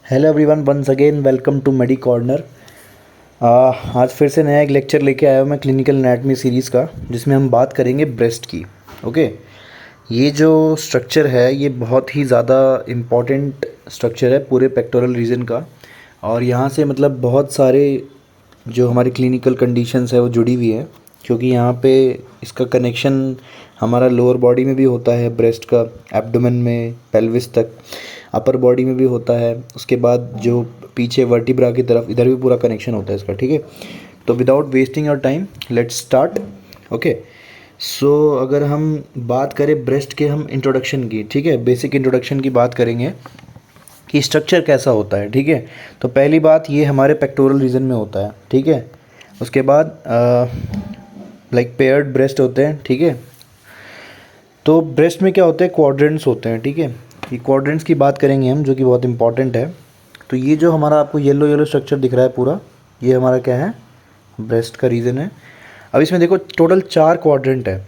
Hello everyone, once again welcome to Medi Corner. आज फिर से नया एक लेक्चर लेके आया हूँ मैं क्लिनिकल एनाटॉमी सीरीज़ का, जिसमें हम बात करेंगे ब्रेस्ट की। ओके, ये जो स्ट्रक्चर है ये बहुत ही ज़्यादा इम्पॉर्टेंट स्ट्रक्चर है पूरे पेक्टोरल रीजन का, और यहाँ से मतलब बहुत सारे जो हमारी क्लिनिकल कंडीशंस है वो जुड़ी हुई है, क्योंकि यहाँ पे इसका कनेक्शन हमारा लोअर बॉडी में भी होता है, ब्रेस्ट का एब्डोमेन में पेल्विस तक, अपर बॉडी में भी होता है, उसके बाद जो पीछे वर्टिब्रा की तरफ इधर भी पूरा कनेक्शन होता है इसका। ठीक है, तो without wasting your time let's start. Okay, so अगर हम बात करें ब्रेस्ट के हम इंट्रोडक्शन की, ठीक है, बेसिक इंट्रोडक्शन की बात करेंगे कि स्ट्रक्चर कैसा होता है। ठीक है, तो पहली बात ये हमारे पेक्टोरल रीजन में होता है। ठीक है, उसके बाद लाइक पेयर्ड ब्रेस्ट होते हैं। ठीक है, तो ब्रेस्ट में क्या होते हैं, क्वाड्रेंट्स होते हैं। ठीक है, ये क्वाड्रेंट्स की बात करेंगे हम, जो कि बहुत इंपॉर्टेंट है। तो ये जो हमारा आपको येलो येलो स्ट्रक्चर दिख रहा है पूरा, ये हमारा क्या है, ब्रेस्ट का रीजन है। अब इसमें देखो टोटल 4 क्वाड्रेंट है।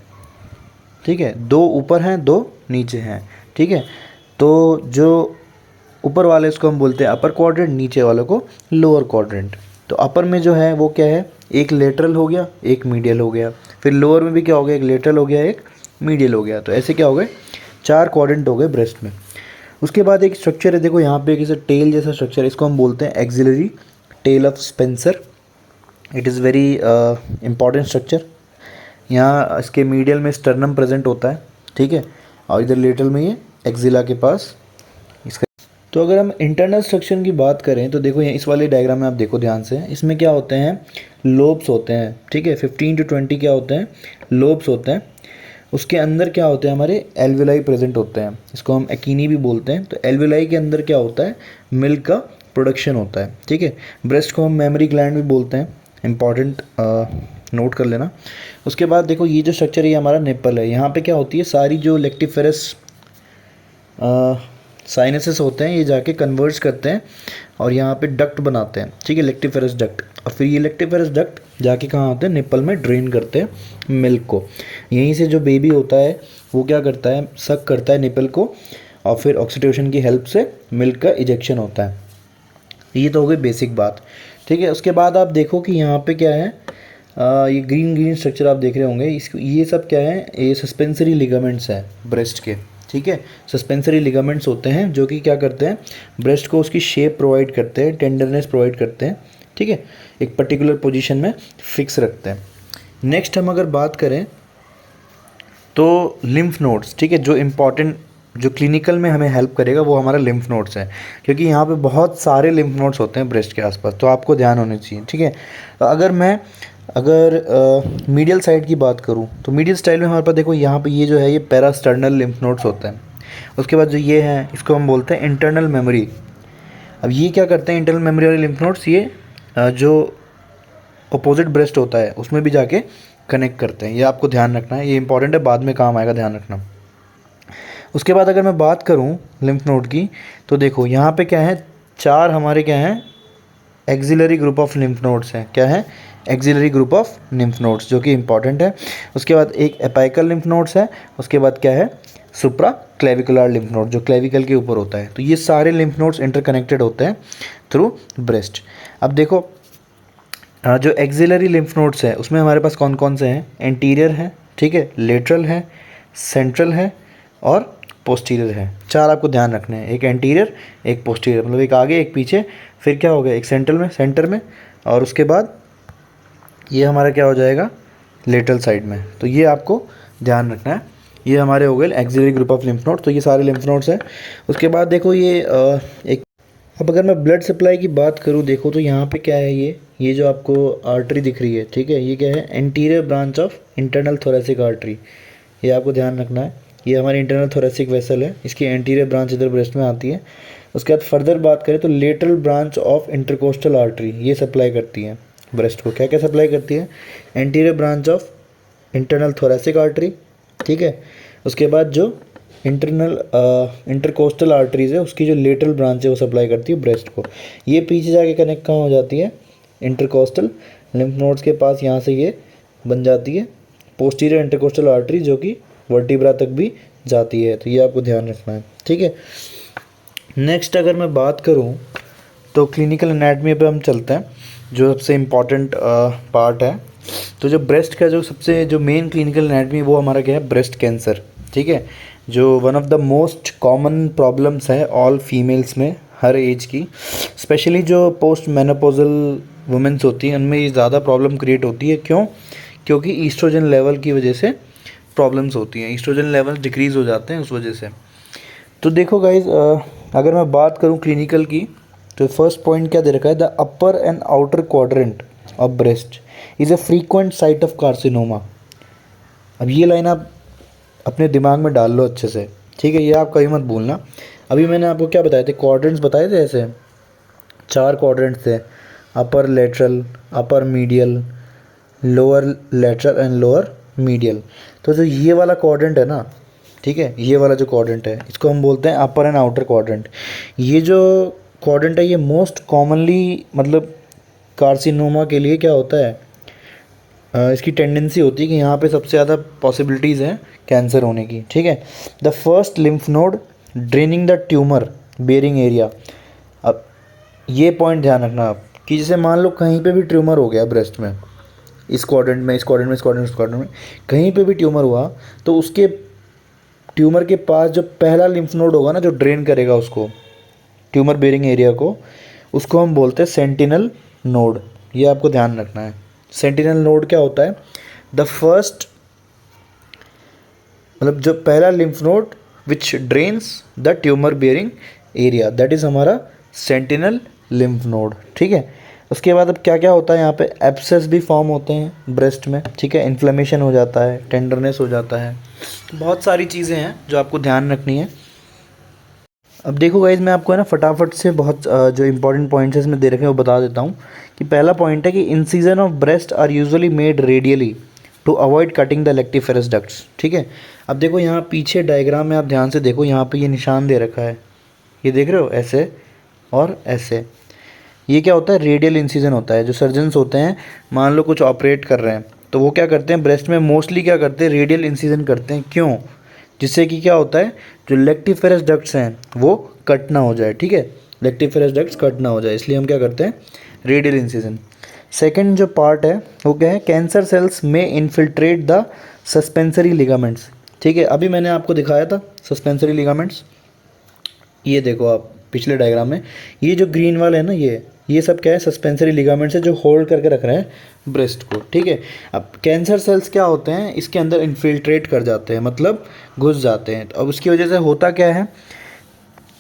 ठीक है, 2 ऊपर हैं, 2 नीचे हैं। ठीक है, तो जो ऊपर वाले इसको हम बोलते हैं अपर क्वाड्रेंट, नीचे वाले को लोअर क्वाड्रेंट। तो अपर में जो है वो क्या है, एक लेटरल हो गया, एक मीडियल हो गया, फिर लोअर में भी क्या हो गया, एक लेटरल हो गया, एक मीडियल हो गया। तो ऐसे क्या हो गए, 4 क्वाड्रेंट हो गए ब्रेस्ट में। उसके बाद एक स्ट्रक्चर है, देखो यहाँ पे एक टेल जैसा स्ट्रक्चर है, इसको हम बोलते हैं axillary tail of Spencer. It is very important structure. यहाँ इसके मीडियल में स्टर्नम प्रेजेंट होता है। ठीक है, और इधर लेटरल में ये एक्सिला के पास इसका। तो अगर हम इंटरनल स्ट्रक्चर की बात करें तो देखो यहाँ इस वाले डायग्राम में आप देखो ध्यान से, इसमें क्या होते हैं, लोब्स होते हैं। ठीक है, 15 to 20 क्या होते हैं, लोब्स होते हैं। उसके अंदर क्या होते हैं, हमारे एल्वेलाई प्रेजेंट होते हैं, इसको हम एकिनी भी बोलते हैं। तो एल्वेलाई के अंदर क्या होता है, मिल्क का प्रोडक्शन होता है। ठीक है, ब्रेस्ट को हम मेमरी ग्लैंड भी बोलते हैं, इंपॉर्टेंट नोट कर लेना। उसके बाद देखो ये जो स्ट्रक्चर है ये हमारा निप्पल है। यहाँ पे क्या होती है, सारी जो लेक्टिफेरस साइनसेस होते हैं ये जाके कन्वर्ज करते हैं और यहाँ पे डक्ट बनाते हैं। ठीक है, लेक्टिफेरस डक्ट, और फिर ये लेक्टिफेरस डक्ट जाके कहाँ होते हैं, निप्पल में ड्रेन करते हैं मिल्क को। यहीं से जो बेबी होता है वो क्या करता है, सक करता है निप्पल को, और फिर ऑक्सीटोसिन की हेल्प से मिल्क का इजेक्शन होता है। ये तो हो गई बेसिक बात। ठीक है, उसके बाद आप देखो कि यहाँ पे क्या है, ये ग्रीन ग्रीन स्ट्रक्चर आप देख रहे होंगे, इसको ये सब क्या है, ये सस्पेंसरी लिगामेंट्स है ब्रेस्ट के। ठीक है, सस्पेंसरी लिगामेंट्स होते हैं जो कि क्या करते हैं, ब्रेस्ट को उसकी शेप प्रोवाइड करते हैं, टेंडरनेस प्रोवाइड करते हैं। ठीक है, एक पर्टिकुलर पोजीशन में फिक्स रखते हैं। नेक्स्ट हम अगर बात करें तो लिम्फ नोड्स। ठीक है, जो इम्पॉर्टेंट जो क्लिनिकल में हमें हेल्प करेगा वो हमारा लिम्फ नोड्स है, क्योंकि यहाँ पे बहुत सारे लिम्फ नोड्स होते हैं ब्रेस्ट के आसपास, तो आपको ध्यान होना चाहिए। ठीक है, तो अगर मीडियल साइड की बात करूँ तो मीडियल स्टाइल में हमारे पास देखो यहाँ पे ये जो है ये पैरास्टर्नल लिम्फ नोड्स होते हैं। उसके बाद जो ये हैं इसको हम बोलते हैं इंटरनल मेमोरी। अब ये क्या करते हैं, इंटरनल मेमोरी वाले लिम्फ नोड्स ये जो अपोजिट ब्रेस्ट होता है उसमें भी जाके कनेक्ट करते हैं। ये आपको ध्यान रखना है, ये इंपॉर्टेंट है, बाद में काम आएगा, ध्यान रखना। उसके बाद अगर मैं बात करूँ लिम्फ नोड की तो देखो यहाँ पे क्या है, 4 हमारे क्या हैं, axillary group of lymph nodes हैं। क्या है, axillary group of lymph nodes, जो कि इंपॉर्टेंट है। उसके बाद एक एपाइकल लिम्फ नोड्स है, उसके बाद क्या है, सुप्रा क्लेविकुलर लिम्फ नोड, जो क्लेविकल के ऊपर होता है। तो ये सारे लिम्फ नोड्स इंटरकनेक्टेड होते हैं थ्रू ब्रेस्ट। अब देखो जो एक्सिलरी लिम्फ नोड्स है उसमें हमारे पास कौन कौन से हैं, एंटीरियर है, ठीक है, लेटरल है, सेंट्रल है और पोस्टीरियर है। 4 आपको ध्यान रखने हैं, एक एंटीरियर, एक पोस्टीरियर, मतलब एक आगे एक पीछे, फिर क्या हो गया, एक सेंटर में, और उसके बाद ये हमारा क्या हो जाएगा, लेटरल साइड में। तो ये आपको ध्यान रखना है। ये हमारे हो गए axillary group of lymph node. तो ये सारे लिम्फ नोड्स हैं। उसके बाद देखो ये एक, अब अगर मैं ब्लड सप्लाई की बात करूँ देखो तो यहाँ पे क्या है, ये जो आपको आर्टरी दिख रही है, ठीक है, ये क्या है, anterior branch of internal thoracic artery. ये आपको ध्यान रखना है, ये हमारी इंटरनल थोरेसिक वेसल है, इसकी एंटीरियर ब्रांच इधर ब्रेस्ट में आती है। उसके बाद फर्दर बात करें तो lateral branch of intercostal artery ये सप्लाई करती है ब्रेस्ट को। क्या क्या सप्लाई करती है, anterior branch of internal thoracic artery, ठीक है। उसके बाद जो इंटरनल इंटरकोस्टल आर्टरीज है उसकी जो लेटरल ब्रांच है वो सप्लाई करती है ब्रेस्ट को। ये पीछे जाके कनेक्ट कहाँ हो जाती है, इंटरकोस्टल लिम्फ नोड्स के पास, यहाँ से ये बन जाती है पोस्टीरियर इंटरकोस्टल आर्टरी, जो कि वर्टिब्रा तक भी जाती है। तो ये आपको ध्यान रखना है, ठीक है। नेक्स्ट अगर मैं बात करूँ तो क्लिनिकल एनाटमी पे हम चलते हैं, जो सबसे इम्पॉर्टेंट पार्ट है। तो जो ब्रेस्ट का जो मेन क्लिनिकल एनाटमी वो हमारा क्या है, ब्रेस्ट कैंसर। ठीक है, जो one of the most common problems है ऑल फीमेल्स में, हर एज की, स्पेशली जो पोस्ट मेनोपॉजल वुमेंस होती हैं उनमें ये ज़्यादा प्रॉब्लम क्रिएट होती है। क्यों? क्योंकि ईस्ट्रोजन लेवल की वजह से प्रॉब्लम्स होती हैं, ईस्ट्रोजन लेवल डिक्रीज़ हो जाते हैं उस वजह से। तो देखो गाइज, अगर मैं बात करूँ क्लिनिकल की, तो फर्स्ट पॉइंट क्या दे रखा है, the upper and outer quadrant of breast is a frequent site of carcinoma. अब ये लाइन आप अपने दिमाग में डाल लो अच्छे से, ठीक है, ये आप कभी मत भूलना। अभी मैंने आपको क्या बताए थे, क्वाड्रेंट्स बताए थे, ऐसे 4 क्वाड्रेंट्स थे, upper lateral, upper medial, lower lateral and lower medial. तो जो ये वाला क्वाड्रेंट है ना, ठीक है, ये वाला जो क्वाड्रेंट है इसको हम बोलते हैं अपर एंड आउटर क्वाड्रेंट। ये जो क्वाड्रेंट है ये मोस्ट कॉमनली, मतलब कार्सिनोमा के लिए क्या होता है, इसकी टेंडेंसी होती है कि यहाँ पे सबसे ज़्यादा पॉसिबिलिटीज़ हैं कैंसर होने की। ठीक है, the first lymph node draining the tumour bearing area. अब ये पॉइंट ध्यान रखना आप, कि जैसे मान लो कहीं पे भी ट्यूमर हो गया ब्रेस्ट में, इस क्वाड्रेंट में, इस क्वाड्रेंट में, इस क्वाड्रेंट में, इस क्वाड्रेंट में, कहीं पे भी ट्यूमर हुआ तो उसके ट्यूमर के पास जो पहला लिम्फ नोड होगा ना, जो ड्रेन करेगा उसको, ट्यूमर बेरिंग एरिया को, उसको हम बोलते हैं सेंटिनल नोड। ये आपको ध्यान रखना है। सेंटिनल नोड क्या होता है, द फर्स्ट, मतलब जो पहला lymph node which drains the tumour bearing area, that is हमारा सेंटिनल लिम्फ नोड। ठीक है, उसके बाद अब क्या क्या होता है यहाँ पे, एब्सेस भी फॉर्म होते हैं ब्रेस्ट में। ठीक है, इन्फ्लेमेशन हो जाता है, टेंडरनेस हो जाता है, बहुत सारी चीज़ें हैं जो आपको ध्यान रखनी है। अब देखो गाइज, मैं आपको है ना फटाफट से बहुत जो इंपॉर्टेंट पॉइंट्स है इसमें दे रखे हैं वो बता देता हूँ। कि पहला पॉइंट है कि incision of breast are usually made radially to avoid cutting the lactiferous ducts. ठीक है, अब देखो यहाँ पीछे डायग्राम में आप ध्यान से देखो, यहाँ पे ये निशान दे रखा है, ये देख रहे हो, ऐसे और ऐसे। ये क्या होता है, रेडियल इंसिजन होता है। जो सर्जन्स होते हैं, मान लो कुछ ऑपरेट कर रहे हैं, तो वो क्या करते हैं, ब्रेस्ट में मोस्टली क्या करते हैं, रेडियल इंसिजन करते हैं। क्यों? जिससे कि क्या होता है, जो लेक्टिफेरस डक्ट्स हैं वो कट ना हो जाए। ठीक है, लेक्टिफेरस डक्ट्स कट ना हो जाए, इसलिए हम क्या करते हैं, रेडियल इंसिजन। सेकंड जो पार्ट है वो क्या है, कैंसर सेल्स में इन्फिल्ट्रेट द सस्पेंसरी लिगामेंट्स। ठीक है, अभी मैंने आपको दिखाया था सस्पेंसरी लिगामेंट्स, ये देखो आप पिछले डायग्राम में, ये जो ग्रीन वाले हैं ना, ये सब क्या है, सस्पेंसरी लिगामेंट्स है जो होल्ड करके रख रहे हैं ब्रेस्ट को। ठीक है, अब कैंसर सेल्स क्या होते हैं, इसके अंदर इन्फिल्ट्रेट कर जाते हैं, मतलब घुस जाते हैं। तो अब उसकी वजह से होता क्या है,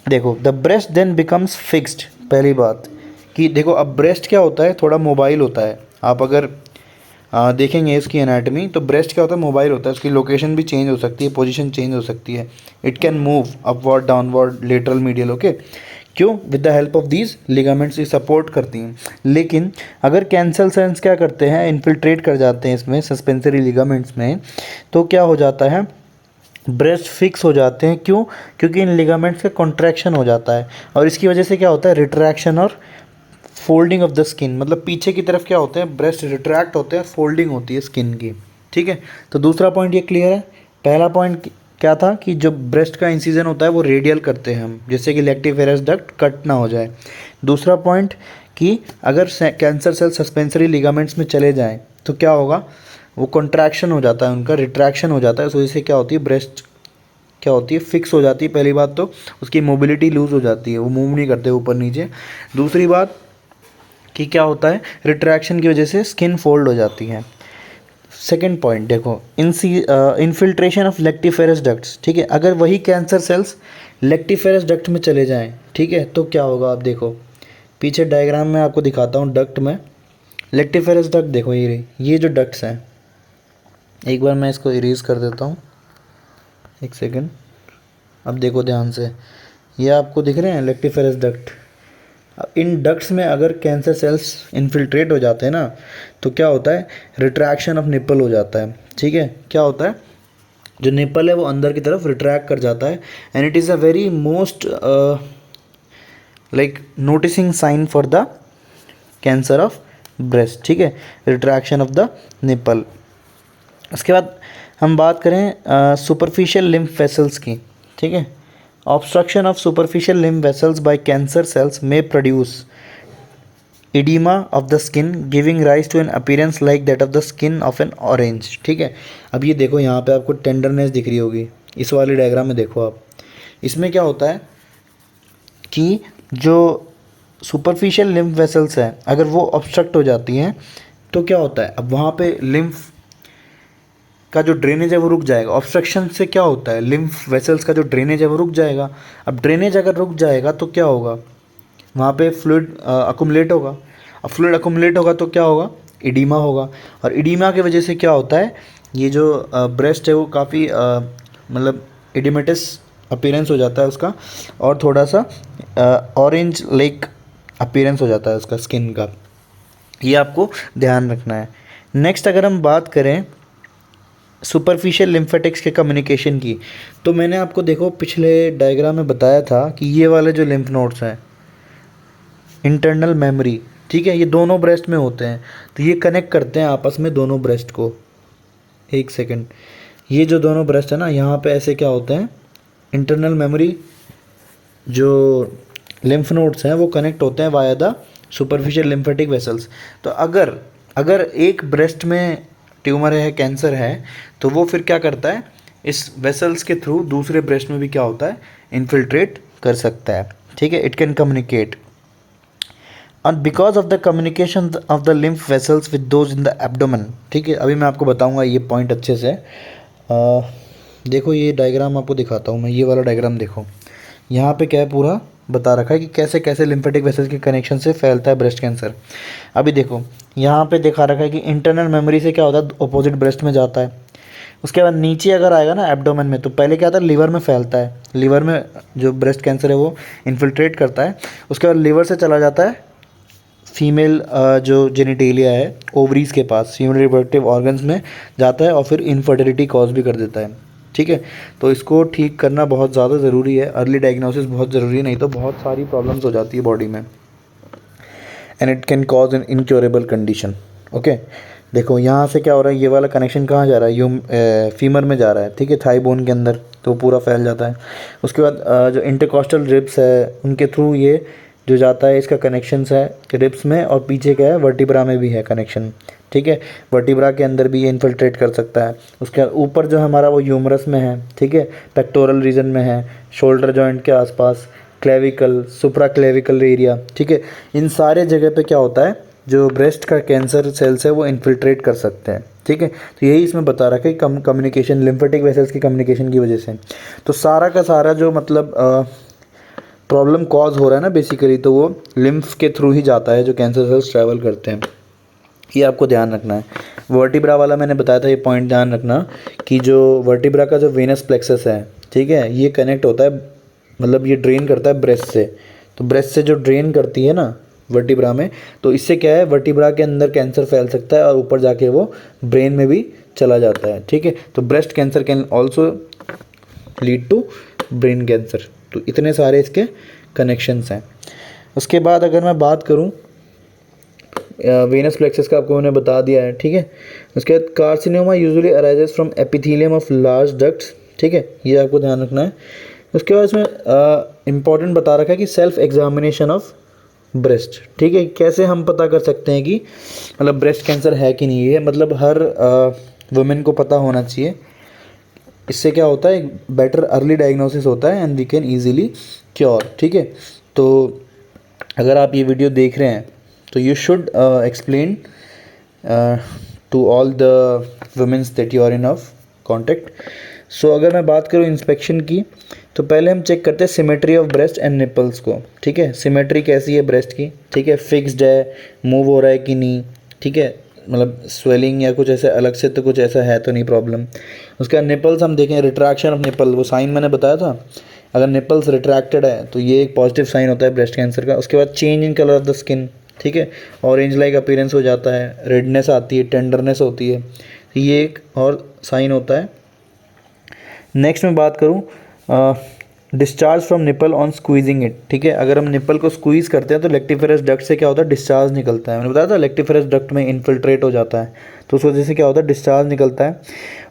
देखो, the breast then becomes fixed. पहली बात कि देखो, अब ब्रेस्ट क्या होता है, थोड़ा मोबाइल होता है। आप अगर देखेंगे इसकी एनाटमी, तो ब्रेस्ट क्या होता है, मोबाइल होता है, उसकी लोकेशन भी चेंज हो सकती है, पोजीशन चेंज हो सकती है। It can move upward, downward, lateral, medial. Okay, क्यों? With the help of these ligaments ये सपोर्ट करती हैं। लेकिन अगर कैंसर सेल्स क्या करते हैं, इन्फिल्ट्रेट कर जाते हैं इसमें सस्पेंसरी लिगामेंट्स में, तो क्या हो जाता है, ब्रेस्ट फिक्स हो जाते हैं। क्यों? क्योंकि इन लिगामेंट्स का कॉन्ट्रैक्शन हो जाता है, और इसकी वजह से क्या होता है, रिट्रैक्शन और फोल्डिंग ऑफ द स्किन, मतलब पीछे की तरफ क्या होते हैं, ब्रेस्ट रिट्रैक्ट होते हैं, फोल्डिंग होती है स्किन की। ठीक है, तो दूसरा पॉइंट ये क्लियर है। पहला पॉइंट क्या था कि जो ब्रेस्ट का इंसिजन होता है वो रेडियल करते हैं हम, जिससे कि लेक्टिफेरस डक्ट कट ना हो जाए। दूसरा पॉइंट कि अगर कैंसर सेल सस्पेंसरी लिगामेंट्स में चले जाएं तो क्या होगा, वो कॉन्ट्रैक्शन हो जाता है, उनका रिट्रैक्शन हो जाता है। उस वजह से क्या होती है, ब्रेस्ट क्या होती है, फिक्स हो जाती है। पहली बात तो उसकी मोबिलिटी लूज़ हो जाती है, वो मूव नहीं करते ऊपर नीचे। दूसरी बात कि क्या होता है, रिट्रैक्शन की वजह से स्किन फोल्ड हो जाती है। सेकेंड पॉइंट देखो, इन्फिल्ट्रेशन ऑफ लेक्टिफेरस डक्ट्स। ठीक है, अगर वही कैंसर सेल्स लेक्टिफेरस डक्ट में चले जाएं, ठीक है, तो क्या होगा, आप देखो पीछे डायग्राम में आपको दिखाता हूँ डक्ट में, लेक्टिफेरस डक्ट देखो, ये जो डक्ट्स हैं, एक बार मैं इसको इरेज कर देता हूँ, एक सेकेंड। अब देखो ध्यान से, ये आपको दिख रहे हैं लेक्टिफेरस डक्ट। इन डक्ट्स में अगर कैंसर सेल्स इन्फिल्ट्रेट हो जाते हैं ना, तो क्या होता है, रिट्रैक्शन ऑफ निप्पल हो जाता है। ठीक है, क्या होता है, जो निप्पल है वो अंदर की तरफ रिट्रैक्ट कर जाता है, and it is a very most like noticing sign for the cancer of breast. ठीक है, रिट्रैक्शन ऑफ द निप्पल। उसके बाद हम बात करें सुपरफिशियल लिम्फ वेसल्स की। ठीक है, obstruction of superficial lymph vessels by cancer cells में produce oedema of the skin giving rise to an appearance like that of the skin of an orange. ठीक है, अब ये देखो यहाँ पे आपको टेंडरनेस दिख रही होगी, इस वाले डायग्राम में देखो आप, इसमें क्या होता है कि जो सुपरफिशियल लिम्फ वेसल्स हैं अगर वो ऑब्स्ट्रक्ट हो जाती हैं तो क्या होता है, अब वहाँ पे लिम्फ का जो ड्रेनेज है वो रुक जाएगा। ऑब्स्ट्रक्शन से क्या होता है, लिम्फ वेसल्स का जो ड्रेनेज है वो रुक जाएगा। अब ड्रेनेज अगर रुक जाएगा तो क्या होगा, वहाँ पे फ्लूइड अकुमुलेट होगा। अब फ्लूइड अकुमुलेट होगा तो क्या होगा, इडीमा होगा। और इडीमा की वजह से क्या होता है, ये जो ब्रेस्ट है वो काफ़ी मतलब इडिमेटस अपीयरेंस हो जाता है उसका, और थोड़ा सा ऑरेंज लाइक अपीयरेंस हो जाता है उसका स्किन का। ये आपको ध्यान रखना है। नेक्स्ट अगर हम बात करें सुपरफिशियल लिम्फेटिक्स के कम्युनिकेशन की, तो मैंने आपको देखो पिछले डायग्राम में बताया था कि ये वाले जो लिम्फ नोड्स हैं इंटरनल मेमोरी, ठीक है, ये दोनों ब्रेस्ट में होते हैं, तो ये कनेक्ट करते हैं आपस में दोनों ब्रेस्ट को। एक सेकेंड, ये जो दोनों ब्रेस्ट है ना, यहाँ पे ऐसे क्या होते हैं, इंटरनल मेमोरी जो लिम्फ नोड्स हैं वो कनेक्ट होते हैं via the superficial lymphatic vessels. तो अगर एक ब्रेस्ट में ट्यूमर है, कैंसर है, तो वो फिर क्या करता है, इस वेसल्स के थ्रू दूसरे ब्रेस्ट में भी क्या होता है, इन्फिल्ट्रेट कर सकता है। ठीक है, इट कैन कम्युनिकेट और because of the communication of the lymph vessels with those in the abdomen. ठीक है, अभी मैं आपको बताऊंगा ये पॉइंट अच्छे से। देखो ये डायग्राम आपको दिखाता हूँ मैं, ये वाला डायग्राम देखो, यहाँ पे क्या है, पूरा बता रखा है कि कैसे कैसे लिम्फेटिक वेसल्स के कनेक्शन से फैलता है ब्रेस्ट कैंसर। अभी देखो यहाँ पे दिखा रखा है कि इंटरनल मेमोरी से क्या होता है, अपोजिट ब्रेस्ट में जाता है। उसके बाद नीचे अगर आएगा ना एब्डोमेन में, तो पहले क्या आता है, लिवर में फैलता है, लिवर में जो ब्रेस्ट कैंसर है वो इन्फिल्ट्रेट करता है। उसके बाद लिवर से चला जाता है फीमेल जो जेनिटेलिया है, ओवरीज के पास, फीमेल रिप्रोडक्टिव ऑर्गन्स में जाता है और फिर इनफर्टिलिटी कॉज भी कर देता है। ठीक है, तो इसको ठीक करना बहुत ज़्यादा ज़रूरी है, अर्ली डायग्नोसिस बहुत ज़रूरी है, नहीं तो बहुत सारी प्रॉब्लम्स हो जाती है बॉडी में, and it can cause an incurable condition. Okay, देखो यहाँ से क्या हो रहा है, ये वाला कनेक्शन कहाँ जा रहा है, फीमर में जा रहा है। ठीक है, थाई बोन के अंदर, तो पूरा फैल जाता है। उसके बाद जो इंटरकॉस्टल रिब्स है उनके थ्रू ये जो जाता है, इसका कनेक्शंस है रिब्स में, और पीछे क्या है, वर्टिब्रा में भी है कनेक्शन। ठीक है, वर्टिब्रा के अंदर भी ये इन्फिल्ट्रेट कर सकता है। उसके ऊपर जो हमारा वो ह्यूमरस में है, ठीक है, पेक्टोरल रीजन में है, शोल्डर जॉइंट के आसपास, क्लेविकल, सुप्रा क्लेविकल एरिया। ठीक है, इन सारे जगह पे क्या होता है, जो ब्रेस्ट का कैंसर सेल्स है वो इन्फिल्ट्रेट कर सकते हैं। ठीक है, तो यही इसमें बता रखा है कि कम्युनिकेशन लिम्फेटिक वेसल्स की कम्युनिकेशन की वजह से, तो सारा का सारा जो मतलब प्रॉब्लम कॉज हो रहा है ना बेसिकली, तो वो लिम्फ के थ्रू ही जाता है जो कैंसर सेल्स ट्रैवल करते हैं। ये आपको ध्यान रखना है। वर्टिब्रा वाला मैंने बताया था, ये पॉइंट ध्यान रखना कि जो वर्टिब्रा का जो वेनस प्लेक्सस है, ठीक है, ये कनेक्ट होता है, मतलब ये ड्रेन करता है ब्रेस्ट से। तो ब्रेस्ट से जो ड्रेन करती है ना वर्टिब्रा में, तो इससे क्या है, वर्टिब्रा के अंदर कैंसर फैल सकता है और ऊपर जाके वो ब्रेन में भी चला जाता है। ठीक है, तो breast cancer can also lead to brain cancer. तो इतने सारे इसके कनेक्शंस हैं। उसके बाद अगर मैं बात करूं वेनस प्लेक्सस का, आपको मैंने बता दिया है। ठीक है, उसके बाद carcinoma usually arises from epithelium of large ducts. ठीक है, ये आपको ध्यान रखना है। उसके बाद इसमें इम्पॉर्टेंट बता रखा है कि सेल्फ एग्जामिनेशन ऑफ ब्रेस्ट। ठीक है, कैसे हम पता कर सकते हैं कि मतलब ब्रेस्ट कैंसर है कि नहीं, है मतलब हर वुमेन को पता होना चाहिए। इससे क्या होता है, बेटर अर्ली डायग्नोसिस होता है and we can easily cure. ठीक है, तो अगर आप ये वीडियो देख रहे हैं तो you should explain to all the womens that you are in of contact. So अगर मैं बात करूँ इंस्पेक्शन की, तो पहले हम चेक करते हैं symmetry of breast and nipples को। ठीक है, सिमेट्री कैसी है ब्रेस्ट की, ठीक है, फिक्स्ड है, मूव हो रहा है कि नहीं, ठीक है, मतलब स्वेलिंग या कुछ ऐसे अलग से तो कुछ ऐसा है तो नहीं प्रॉब्लम। उसके बाद निपल्स हम देखें, रिट्रैक्शन ऑफ निपल, वो साइन मैंने बताया था, अगर निपल्स रिट्रैक्टेड है तो ये एक पॉजिटिव साइन होता है ब्रेस्ट कैंसर का। उसके बाद change in colour of the skin, ठीक है, ऑरेंज लाइक अपीयरेंस हो जाता है, रेडनेस आती है, टेंडरनेस होती है, तो ये एक और साइन होता है। नेक्स्ट मैं बात करूँ discharge from nipple on squeezing it. ठीक है, अगर हम निपल को स्क्वीज करते हैं तो लेक्टिफेरस डक्ट से क्या होता है, डिस्चार्ज निकलता है। मैंने बताया था लेक्टिफेरस डक्ट में इन्फिल्ट्रेट हो जाता है, तो उस वजह से क्या होता है, डिस्चार्ज निकलता है।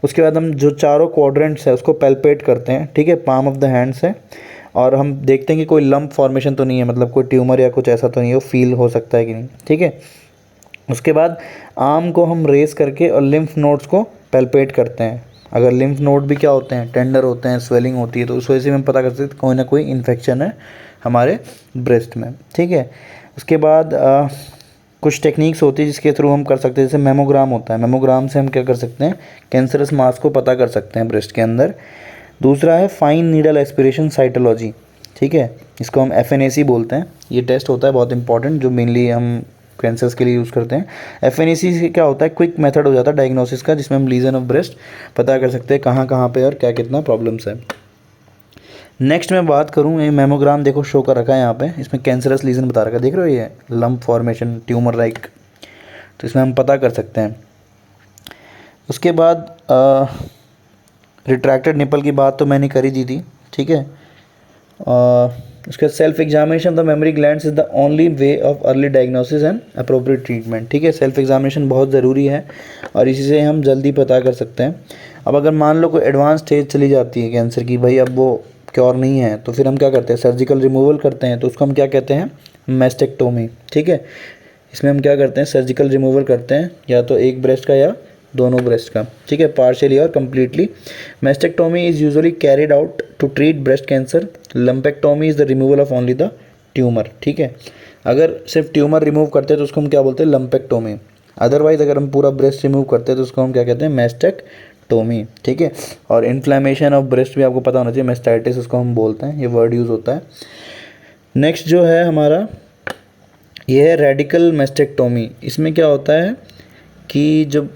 उसके बाद हम जो चारों क्वाड्रेंट्स है उसको पैल्पेट करते हैं। ठीक है, पाम ऑफ द हैंड से, और हम देखते हैं कि कोई लंप फॉर्मेशन तो नहीं है, मतलब कोई ट्यूमर या कुछ ऐसा तो नहीं है, वो फील हो सकता है कि नहीं, ठीक है। उसके बाद आर्म को हम रेस करके और लिम्फ नोड्स को पैल्पेट करते हैं। अगर लिम्फ नोड भी क्या होते हैं, टेंडर होते हैं, स्वेलिंग होती है, तो उस वजह से हम पता कर सकते हैं कोई ना कोई इन्फेक्शन है हमारे ब्रेस्ट में, ठीक है। उसके बाद कुछ टेक्निक्स होती है जिसके थ्रू हम कर सकते हैं, जैसे मेमोग्राम होता है। मेमोग्राम से हम क्या कर सकते हैं, कैंसरस मास को पता कर सकते हैं ब्रेस्ट के अंदर। दूसरा है फाइन नीडल एस्पिरेशन साइटोलॉजी, ठीक है, इसको हम FNAC बोलते हैं। ये टेस्ट होता है बहुत इंपॉर्टेंट, जो मेनली हम कैंसर्स के लिए यूज़ करते हैं। FNAC से क्या होता है, क्विक मेथड हो जाता है डायग्नोसिस का, जिसमें हम लीजन ऑफ ब्रेस्ट पता कर सकते हैं कहाँ कहाँ पे और क्या कितना प्रॉब्लम्स है। नेक्स्ट मैं बात करूँ, ये मेमोग्राम देखो शो कर रखा है यहाँ पे, इसमें कैंसरस लीजन बता रखा है, देख रहे हो ये लंप फॉर्मेशन, ट्यूमर लाइक, तो इसमें हम पता कर सकते हैं। उसके बाद रिट्रैक्टेड निपल की बात तो मैंने कर ही दी थी, ठीक है। उसके self examination the mammary glands is the only way of early diagnosis and appropriate treatment, ठीक है। सेल्फ एग्जामिनेशन बहुत ज़रूरी है और इसी से हम जल्दी पता कर सकते हैं। अब अगर मान लो कोई एडवांस स्टेज चली जाती है कैंसर की, भाई अब वो क्योर नहीं है, तो फिर हम क्या करते हैं, सर्जिकल रिमूवल करते हैं, तो उसको हम क्या कहते हैं, मैस्टेक्टोमी, ठीक है। इसमें हम क्या करते हैं, सर्जिकल रिमूवल करते हैं, या तो एक ब्रेस्ट का या दोनों ब्रेस्ट का, ठीक है, पार्शियली और completely. Mastectomy is usually carried out to treat breast cancer. Lumpectomy is the removal of only the tumour, ठीक है। अगर सिर्फ ट्यूमर रिमूव करते हैं तो उसको हम क्या बोलते हैं, लंपेक्टोमी। अदरवाइज़ अगर हम पूरा ब्रेस्ट रिमूव करते हैं तो उसको हम क्या कहते हैं, मैस्टेक्टोमी, ठीक है। और इन्फ्लेमेशन ऑफ ब्रेस्ट भी आपको पता होना चाहिए, मैस्टाइटिस उसको हम बोलते हैं, ये वर्ड यूज़ होता है। नेक्स्ट जो है हमारा ये है रेडिकल मैस्टेक्टोमी। इसमें क्या होता है कि जब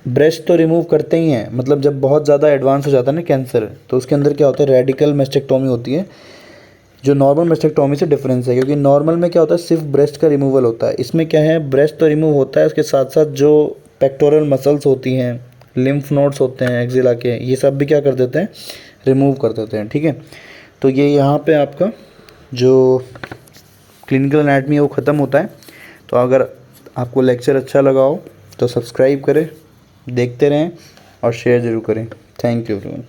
ब्रेस्ट तो रिमूव करते ही हैं, मतलब जब बहुत ज़्यादा एडवांस हो जाता है ना कैंसर, तो उसके अंदर क्या होता है, रेडिकल मैस्टेक्टोमी होती है, जो नॉर्मल मैस्टेक्टोमी से डिफरेंस है। क्योंकि नॉर्मल में क्या होता है, सिर्फ ब्रेस्ट का रिमूवल होता है, इसमें क्या है, ब्रेस्ट तो रिमूव होता है, उसके साथ साथ जो पेक्टोरल मसल्स होती हैं, लिम्फ नोड्स होते हैं एक्सिला के, ये सब भी क्या कर देते हैं, रिमूव कर देते हैं, ठीक है। तो ये यहाँ पे आपका जो क्लिनिकल एनाटमी है वो ख़त्म होता है। तो अगर आपको लेक्चर अच्छा लगा हो तो सब्सक्राइब करें, देखते रहें और शेयर ज़रूर करें। Thank you everyone.